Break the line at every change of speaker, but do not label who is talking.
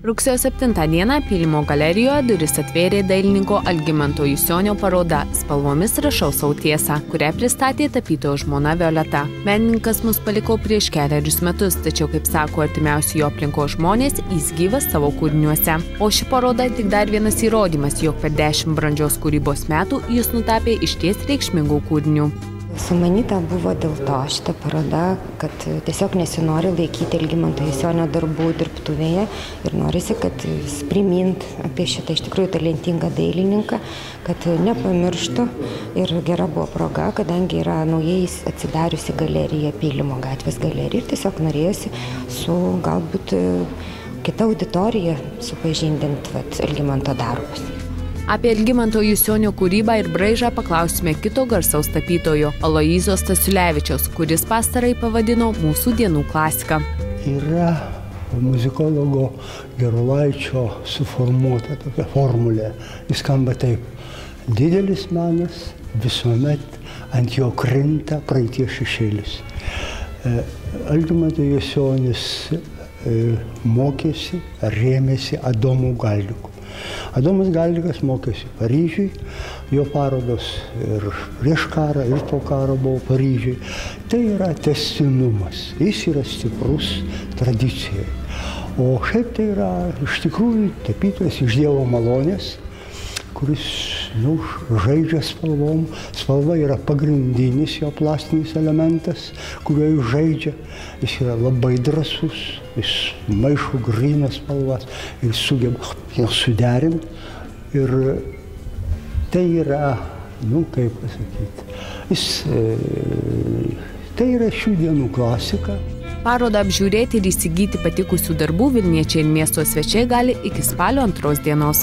Rugsėjo 7 dieną Pylimo galerijoje duris atvėrė dailininko Algimanto Jusionio paroda Spalvomis rašau savo tiesą, kurią pristatė tapytojo žmona Violeta. Menininkas mus paliko prieš kelerius metus, tačiau, kaip sako artimiausi jo aplinkos žmonės, jis gyvas savo kūriniuose. O ši paroda tik dar vienas įrodymas, jog per 10 brandžios kūrybos metų jis nutapė išties reikšmingų kūrinių.
Sumanyta buvo dėl to šitą parodą, kad tiesiog nesinori laikyti Algimanto Jusionio darbų dirbtuvėje ir norisi, kad jis primint apie šitą iš tikrųjų talentingą dailininką, kad nepamirštų. Ir gera buvo proga, kadangi yra naujai atsidariusi galerija, Pylimo gatvės galerija, ir tiesiog norėjosi su galbūt kita auditorija supažindinti Algimanto darbus.
Apie Algimanto Jusionio kūrybą ir braižą paklausime kito garsaus tapytojo Aloyzo Stasiulevičiaus, kuris pastarai pavadino mūsų dienų klasika.
Yra muzikologo Gerulaičio suformuota tokia formulė. Jis skamba taip: didelis menas visuomet ant jo krinta praeities šešėlis. Algimanto Jusionis mokėsi, rėmėsi Adomu Galdiku. Adomas Galdikas mokėsi Paryžiui, jo parodos ir prieš karą, ir po karo buvo Paryžiui. Tai yra tęstinumas, jis yra stiprus tradicijai. O šiaip tai yra iš tikrųjų tapytojas iš Dievo malonės, kuris žaidžia spalvom. Spalva yra pagrindinis jo plastinis elementas, kuriuo jis žaidžia. Jis yra labai drąsus, jis maišo grynas spalvas ir sugeba jas suderinti. Ir tai yra, kaip pasakyti, tai yra šių dienų klasika.
Parodą apžiūrėti ir įsigyti patikusių darbų vilniečiai ir miesto svečiai gali iki spalio 2 dienos.